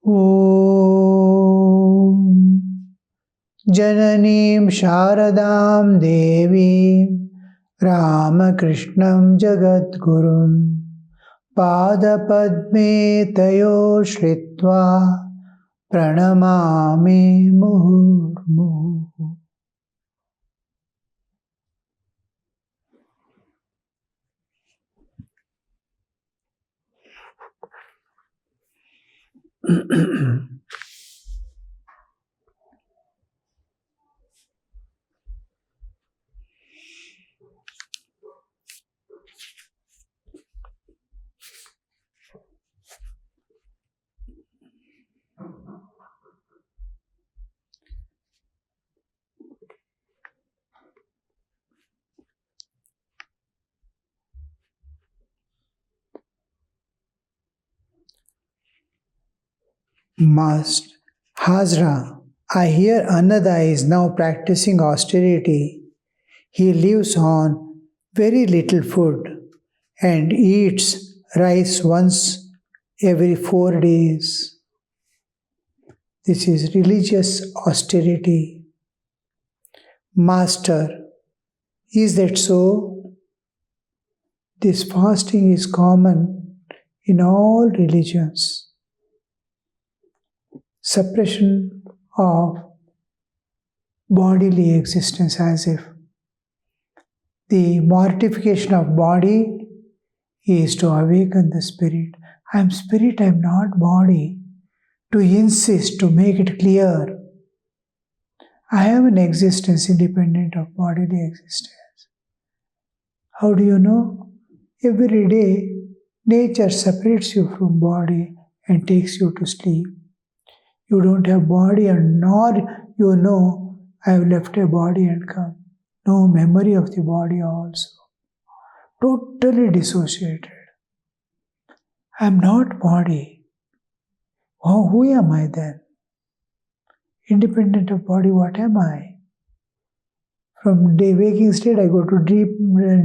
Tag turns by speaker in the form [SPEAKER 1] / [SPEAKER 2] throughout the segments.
[SPEAKER 1] Om Jananim Sharadam Devim Ramakrishnam Jagadgurum Padapadme Tayo Shritva Pranamami Muhurmuhu. Master Hazra, I hear Annada is now practicing austerity. He lives on very little food and eats rice once every 4 days. This is religious austerity. Master, is that so? This fasting is common in all religions. Suppression of bodily existence, as if the mortification of body is to awaken the spirit. I am spirit, I am not body. To insist, to make it clear, I have an existence independent of bodily existence. How do you know? Every day, nature separates you from body and takes you to sleep. You don't have body, and nor you know, I have left a body and come. No memory of the body also. Totally dissociated. I am not body. Oh, who am I then? Independent of body, what am I? From day waking state, I go to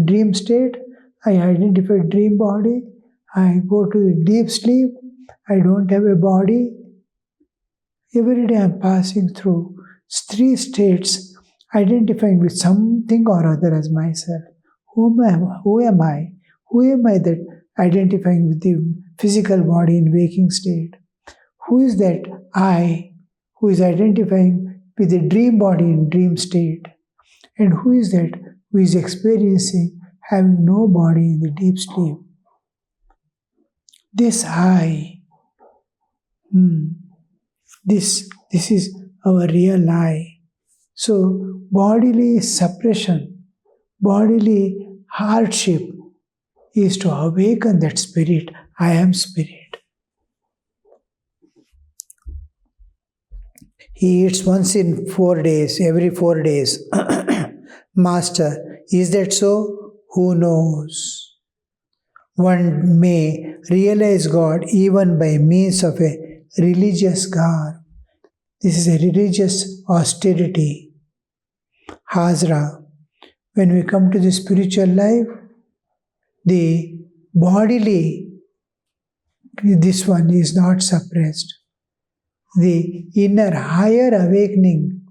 [SPEAKER 1] dream state. I identify dream body. I go to deep sleep. I don't have a body. Every day I am passing through 3 states, identifying with something or other as myself. Who am I? Who am I that identifying with the physical body in waking state? Who is that I who is identifying with the dream body in dream state? And who is that who is experiencing having no body in the deep sleep? This I. This is our real I. So, bodily suppression, bodily hardship is to awaken that spirit. I am spirit. He eats once in 4 days, every 4 days. Master, is that so? Who knows? One may realize God even by means of a religious garb. This is a religious austerity. Hazra, when we come to the spiritual life, the bodily, this one is not suppressed. The inner higher awakening,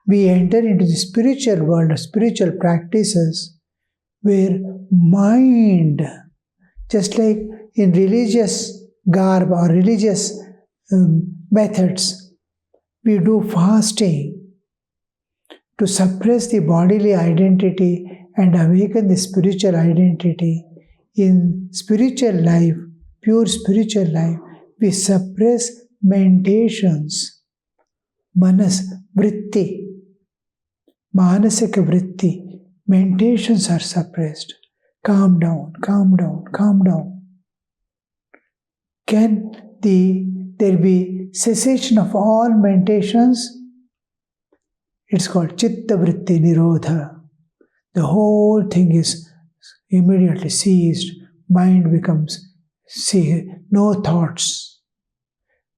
[SPEAKER 1] we enter into the spiritual world, spiritual practices, where mind, just like in religious garb or religious methods, we do fasting to suppress the bodily identity and awaken the spiritual identity. In spiritual life, pure spiritual life, we suppress meditations, manas, vritti, manasika vritti. Meditations are suppressed. Calm down, calm down, calm down. Can there be cessation of all meditations? It's called chitta vritti nirodha. The whole thing is immediately ceased. Mind becomes no thoughts.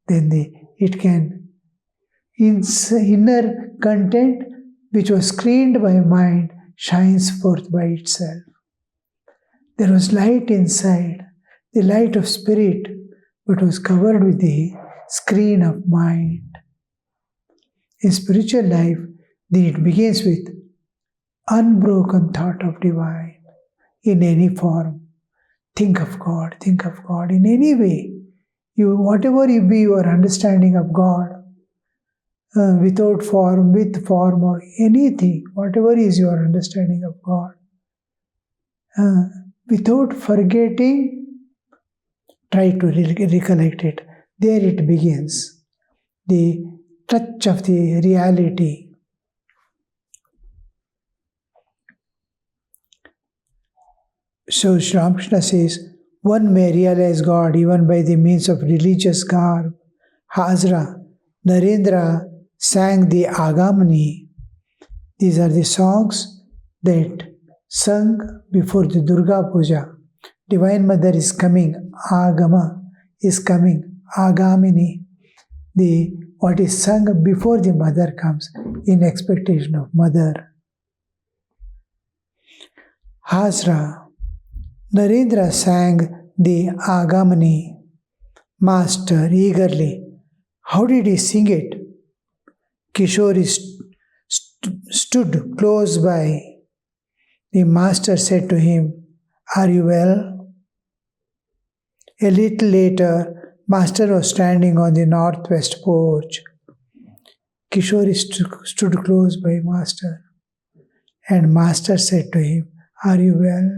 [SPEAKER 1] Then it can, inner content which was screened by mind shines forth by itself. There was light inside, the light of spirit, but was covered with the screen of mind. In spiritual life, it begins with unbroken thought of divine in any form. Think of God in any way. Whatever you be your understanding of God, without form, with form, or anything, whatever is your understanding of God, without forgetting, try to recollect it. There it begins. The touch of the reality. So Sri Ramakrishna says, one may realize God even by the means of religious garb. Hazra, Narendra sang the Agamani. These are the songs that sung before the Durga Puja. Divine Mother is coming, Agama is coming, Agamini. What is sung before the Mother comes in expectation of Mother. Hazra, Narendra sang the Agamani, Master, eagerly. How did he sing it? Kishore stood close by. The Master said to him, "Are you well?" A little later, Master was standing on the northwest porch. Kishore stood close by Master, and Master said to him, "Are you well?"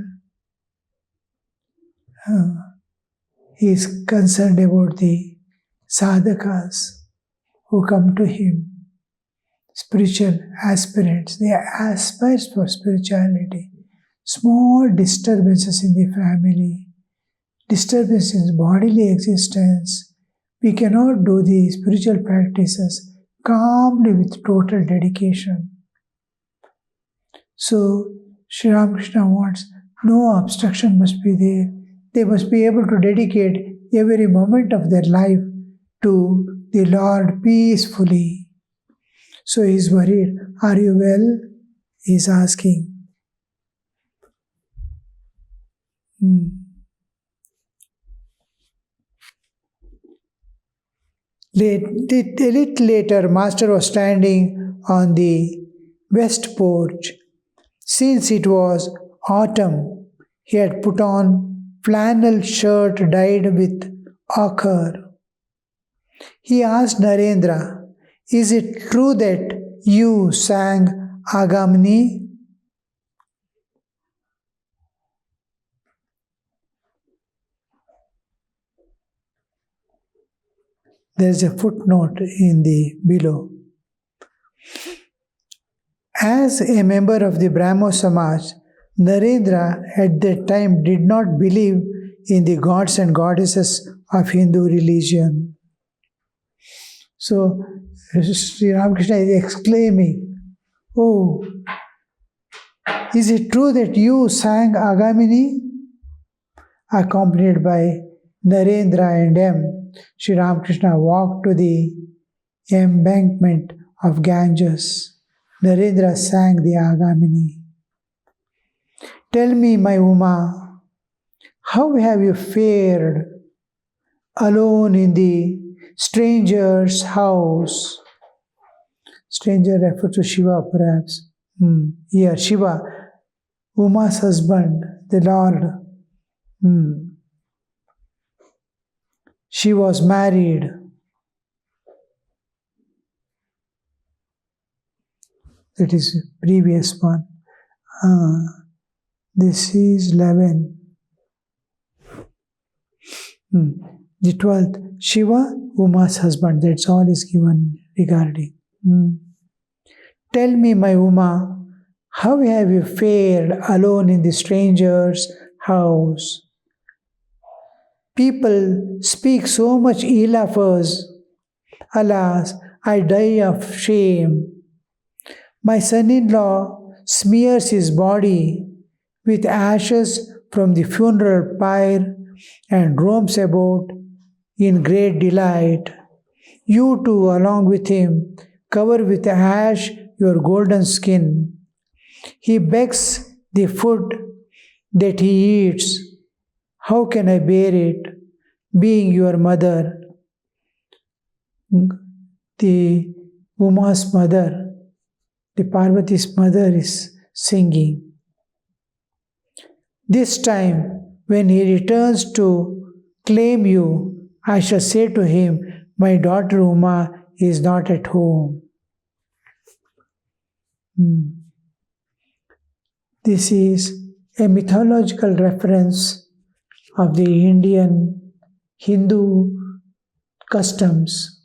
[SPEAKER 1] He is concerned about the sadhakas who come to him, spiritual aspirants. They aspire for spirituality. Small disturbances in the family, disturbances in bodily existence. We cannot do the spiritual practices calmly with total dedication. So, Sri Ramakrishna wants no obstruction must be there. They must be able to dedicate every moment of their life to the Lord peacefully. So he is worried. Are you well? He is asking. A little later, Master was standing on the west porch. Since it was autumn, he had put on flannel shirt dyed with ochre. He asked Narendra, "Is it true that you sang Agamani?" There is a footnote in the below. As a member of the Brahmo Samaj, Narendra at that time did not believe in the gods and goddesses of Hindu religion. So Sri Ramakrishna is exclaiming, "Oh, is it true that you sang Agamini?" Accompanied by Narendra and M, Sri Ramakrishna walked to the embankment of Ganges. Narendra sang the Agamini. "Tell me, my Uma, how have you fared alone in the stranger's house?" Stranger refers to Shiva, perhaps. Here, Shiva, Uma's husband, the Lord. She was married. That is previous one. This is 11. The 12th, Shiva, Uma's husband. That's all is given regarding. "Tell me, my Uma, how have you fared alone in the stranger's house? People speak so much ill of us. Alas, I die of shame. My son-in-law smears his body with ashes from the funeral pyre and roams about in great delight. You too, along with him, cover with ash your golden skin. He begs the food that he eats. How can I bear it, being your mother? the Uma's mother, the Parvati's mother is singing. This time, when he returns to claim you, I shall say to him, my daughter Uma is not at home. This is a mythological reference of the Indian Hindu customs.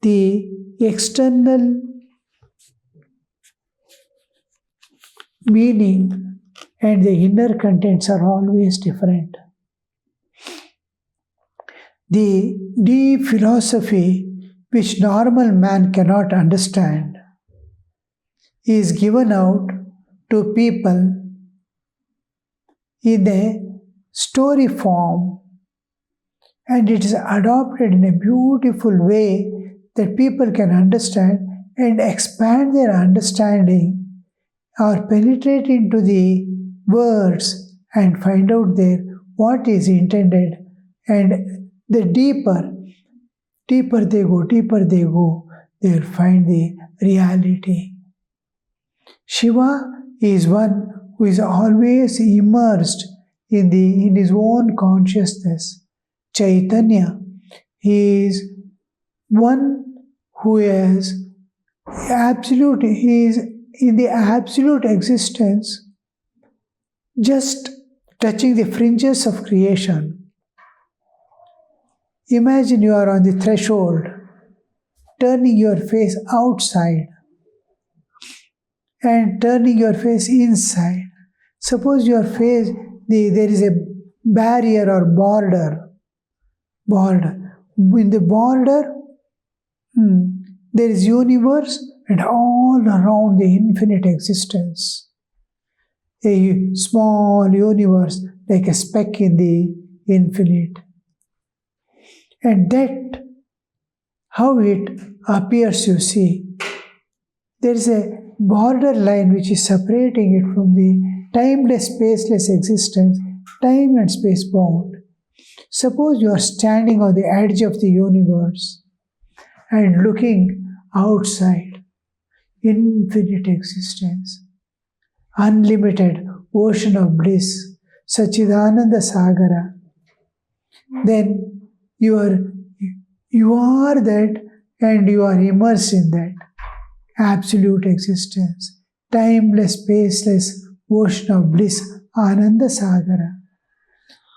[SPEAKER 1] The external meaning and the inner contents are always different. The deep philosophy which normal man cannot understand is given out to people in a story form, and it is adopted in a beautiful way that people can understand and expand their understanding or penetrate into the words and find out there what is intended, and the deeper they go, they'll find the reality. Shiva is one who is always immersed in his own consciousness. Chaitanya, he is one who is absolute, he is in the absolute existence, just touching the fringes of creation. Imagine you are on the threshold, turning your face outside and turning your face inside. Suppose your face, there is a barrier or border. In the border, there is universe and all around the infinite existence. A small universe like a speck in the infinite. And that, how it appears, you see. There is a border line which is separating it from the timeless, spaceless existence, time and space bound. Suppose you are standing on the edge of the universe and looking outside, infinite existence, unlimited ocean of bliss, Sachidananda Sagara. Then you are that, and you are immersed in that absolute existence, timeless, spaceless ocean of bliss, Ananda Sagara.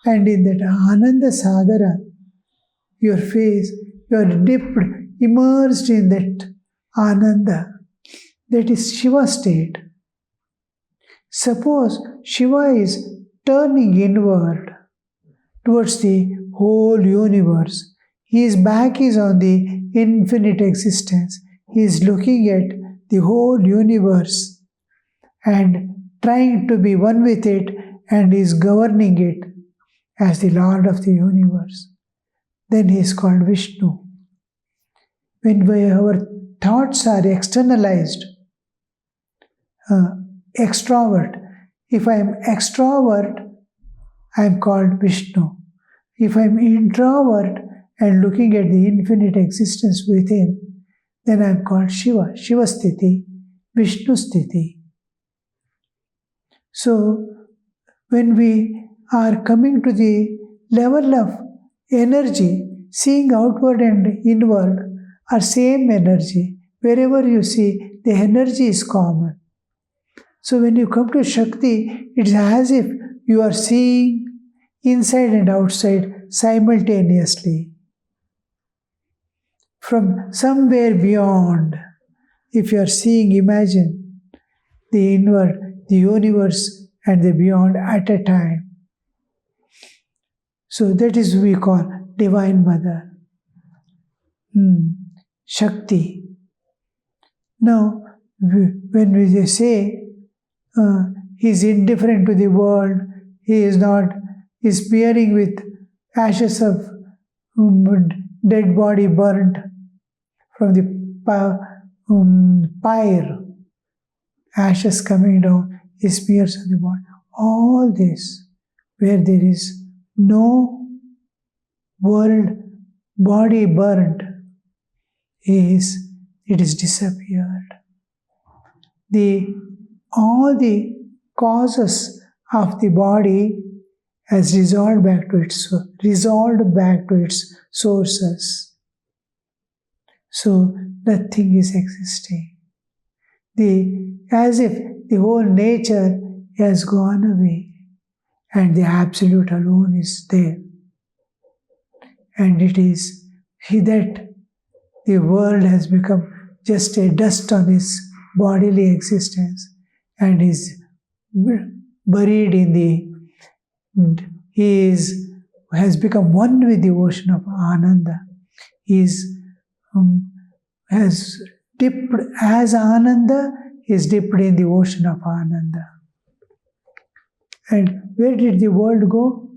[SPEAKER 1] And in that Ananda Sagara, your face, you are dipped, immersed in that Ananda. That is Shiva state. Suppose Shiva is turning inward towards the whole universe. His back is on the infinite existence. He is looking at the whole universe and trying to be one with it, and is governing it as the Lord of the universe. Then he is called Vishnu. When our thoughts are externalized, extrovert. If I am extrovert, I am called Vishnu. If I am introvert and looking at the infinite existence within, then I am called Shiva. Shiva Sthiti, Vishnu Sthiti. So, when we are coming to the level of energy, seeing outward and inward are same energy. Wherever you see, the energy is common. So when you come to Shakti, it's as if you are seeing inside and outside simultaneously. From somewhere beyond, if you are seeing, imagine the inward, the universe and the beyond at a time. So that is we call Divine Mother. Shakti. Now, when we say he is indifferent to the world, he is not, is bearing with ashes of dead body burnt from the pyre, ashes coming down, he smears on the body. All this, where there is no world, body burnt, it is disappeared. All the causes of the body has resolved back to its sources. So nothing is existing. As if the whole nature has gone away and the Absolute alone is there. And it is that the world has become just a dust on his bodily existence and is buried in has become one with the ocean of Ananda. He has dipped as Ananda, is dipped in the ocean of Ananda. And where did the world go?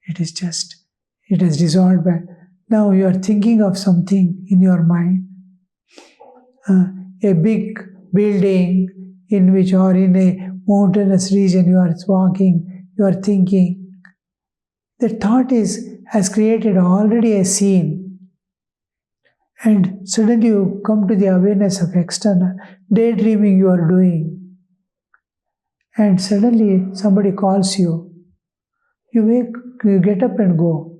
[SPEAKER 1] It has dissolved back. Now you are thinking of something in your mind, a big building in which, or in a mountainous region you are walking, you are thinking. The thought has created already a scene. And suddenly you come to the awareness of external daydreaming you are doing. And suddenly somebody calls you. You wake, you get up and go.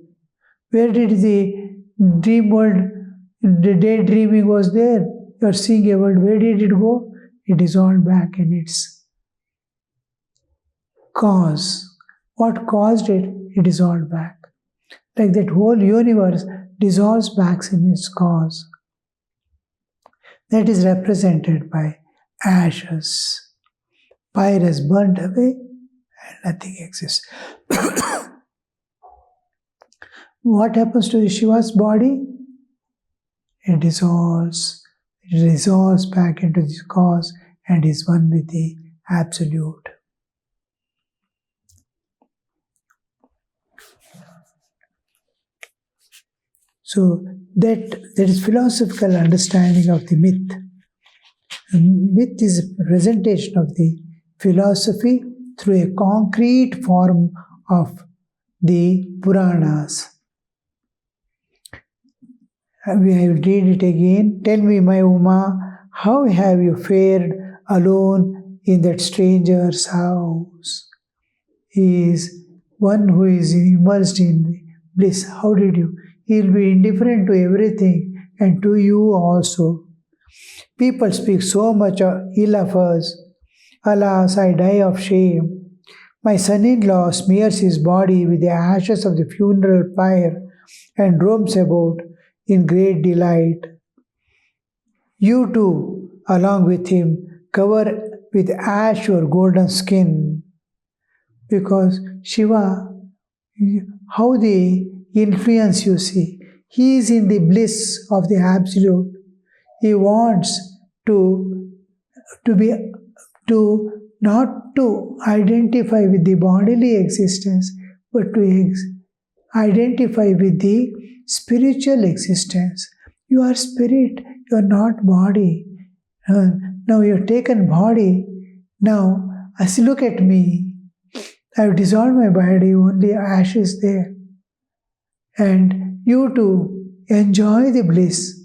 [SPEAKER 1] Where did the dream world, the daydreaming was there? You are seeing a world. Where did it go? It is all back in its cause. What caused it? It is all back. Like that whole universe dissolves back in its cause. That is represented by ashes. Fire has burnt away and nothing exists. What happens to the Shiva's body? It dissolves back into this cause and is one with the Absolute. So that is philosophical understanding of the myth. And myth is a presentation of the philosophy through a concrete form of the Puranas. I will read it again. Tell me, my Uma, how have you fared alone in that stranger's house? He is one who is immersed in bliss. How did you? He will be indifferent to everything and to you also. People speak so much ill of us. Alas, I die of shame. My son-in-law smears his body with the ashes of the funeral pyre and roams about in great delight. You too, along with him, cover with ash your golden skin. Because Shiva, how they influence you see. He is in the bliss of the Absolute. He wants to not to identify with the bodily existence, but to identify with the spiritual existence. You are spirit, you are not body. Now you have taken body. Now, as you look at me, I have dissolved my body, only ash is there. And you too enjoy the bliss.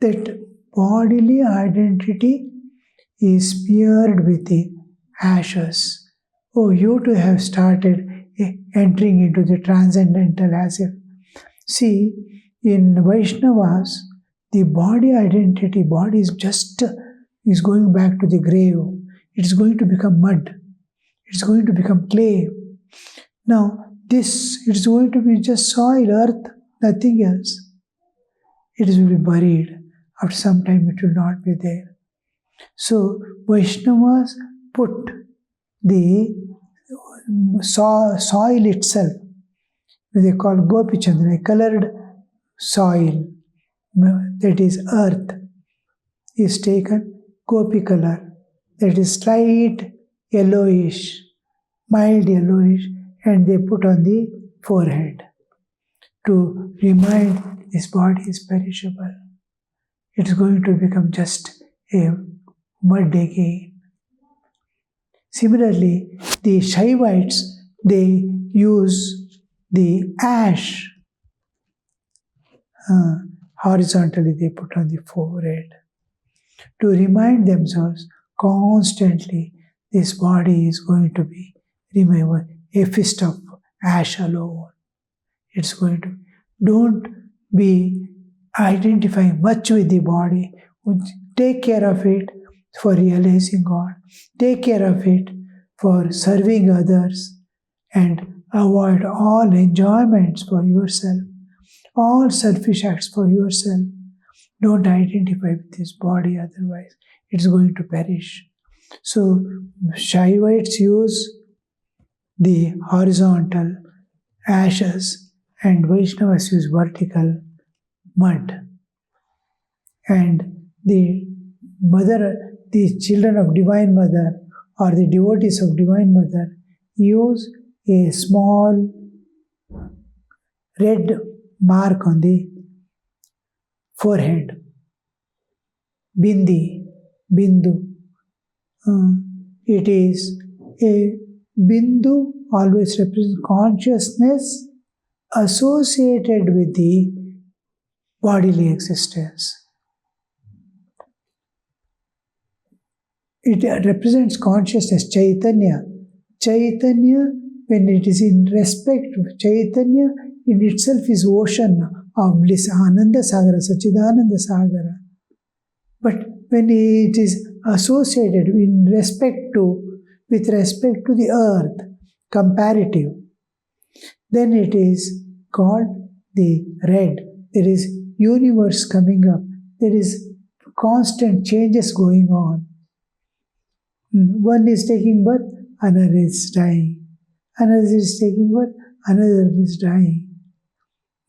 [SPEAKER 1] That bodily identity is smeared with the ashes. Oh, you too have started entering into the transcendental as if. See, in Vaishnavas, the body identity, body is going back to the grave. It's going to become mud. It's going to become clay. Now, it's going to be just soil, earth, nothing else. It will be buried. After some time, it will not be there. So, Vaishnavas put the soil itself, they call Gopi Chandra, a colored soil, that is earth, is taken, Gopi color, that is slight yellowish, mild yellowish, and they put on the forehead to remind this body is perishable. It is going to become just a mud again. Similarly, the Shaivites, they use the ash horizontally they put on the forehead to remind themselves constantly this body is going to be, remember, a fist of ash alone. It's going to, don't be identifying much with the body. Take care of it for realizing God. Take care of it for serving others and avoid all enjoyments for yourself, all selfish acts for yourself. Don't identify with this body, otherwise it's going to perish. So Shaivites use the horizontal ashes and Vaishnavas use vertical mud. And the children of Divine Mother or the devotees of Divine Mother use a small red mark on the forehead. Bindu. It is a Bindu always represents consciousness associated with the bodily existence. It represents consciousness, Chaitanya. Chaitanya, when it is in respect, Chaitanya in itself is ocean of bliss, Ananda Sagara, Sachidananda Sagara. But when it is associated with respect to the earth, comparative, then it is called the red. There is universe coming up. There is constant changes going on. One is taking birth, another is dying. Another is taking birth, another is dying.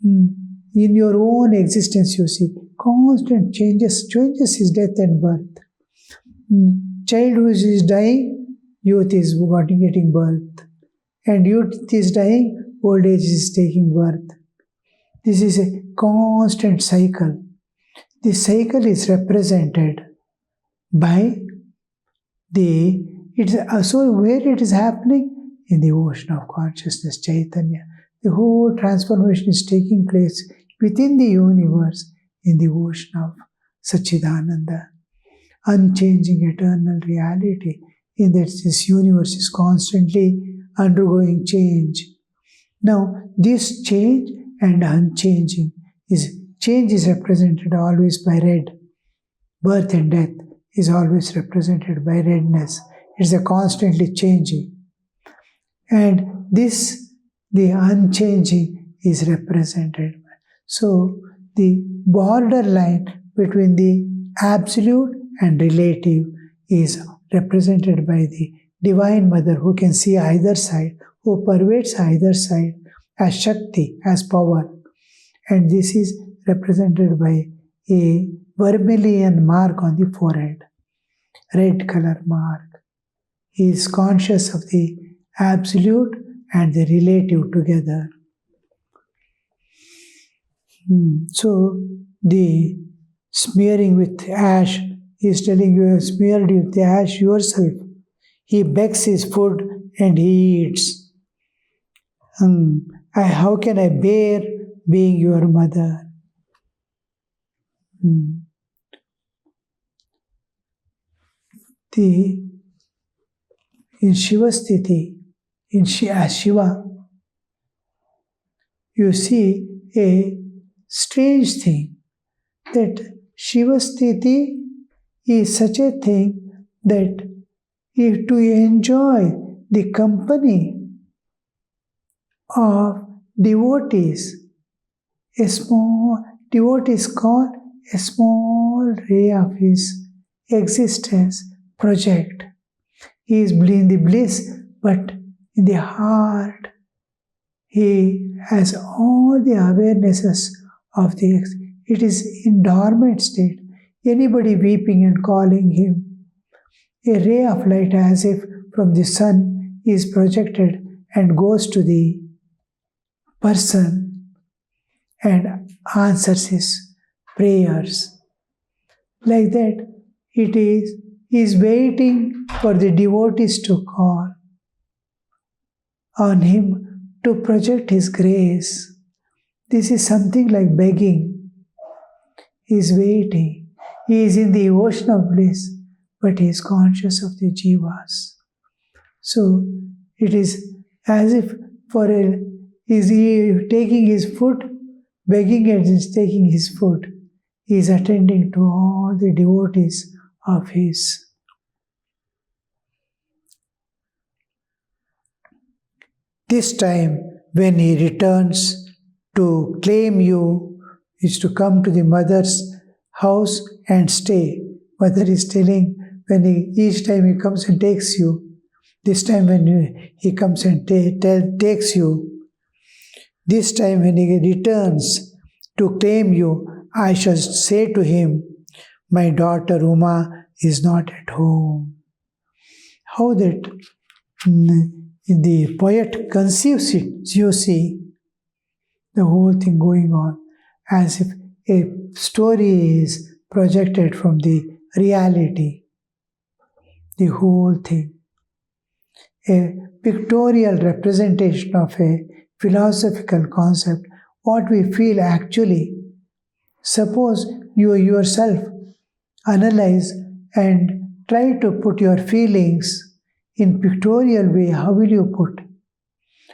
[SPEAKER 1] In your own existence, you see, constant changes. Changes is death and birth. Childhood is dying, youth is getting birth. And youth is dying, old age is taking birth. This is a constant cycle. This cycle is represented by so where it is happening? In the ocean of consciousness, Chaitanya. The whole transformation is taking place within the universe in the ocean of Sachidananda. Unchanging eternal reality in that this universe is constantly undergoing change. Now, this change and unchanging change is represented always by red. Birth and death is always represented by redness. It's a constantly changing. And the unchanging is represented. So the borderline between the absolute and relative is represented by the Divine Mother who can see either side, who pervades either side as Shakti, as power. And this is represented by a vermilion mark on the forehead, red color mark. He is conscious of the absolute and the relative together. So the smearing with ash, he is telling you, have smeared with the ash yourself. He begs his food and he eats. How can I bear being your mother? In Shiva's Sthiti, as Shiva, you see a strange thing, that Shiva's Sthiti is such a thing that if to enjoy the company of devotees, a small devotees call a small ray of his existence project. He is in the bliss, but in the heart he has all the awarenesses of it is in dormant state. Anybody weeping and calling him, a ray of light as if from the sun is projected and goes to the person and answers his prayers. Like that, he is waiting for the devotees to call on him to project his grace. This is something like begging. He is waiting. He is in the ocean of bliss, but he is conscious of the jivas. So it is as if is he taking his food, begging and is taking his food. He is attending to all the devotees of his. This time, when he returns to claim you, is to come to the mother's house and stay. Mother is telling each time he comes and takes you, this time when he comes and takes you, this time when he returns to claim you, I shall say to him, my daughter Uma is not at home. How that the poet conceives it, you see, the whole thing going on as if a story is projected from the reality. The whole thing. A pictorial representation of a philosophical concept, what we feel actually. Suppose you yourself analyze and try to put your feelings in pictorial way. How will you put?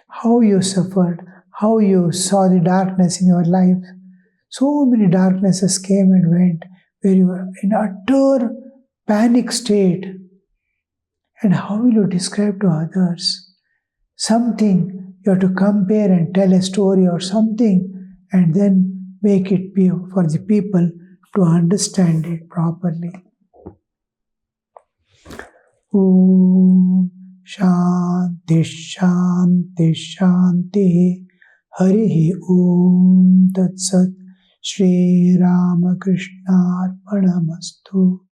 [SPEAKER 1] How you suffered, how you saw the darkness in your life. So many darknesses came and went, where you were in utter panic state. And how will you describe to others? Something you have to compare and tell a story or something, and then make it be for the people to understand it properly. Om Shanti Shanti Shanti Harihi Om Tat Sat Shri Ramakrishna Arpanamastu.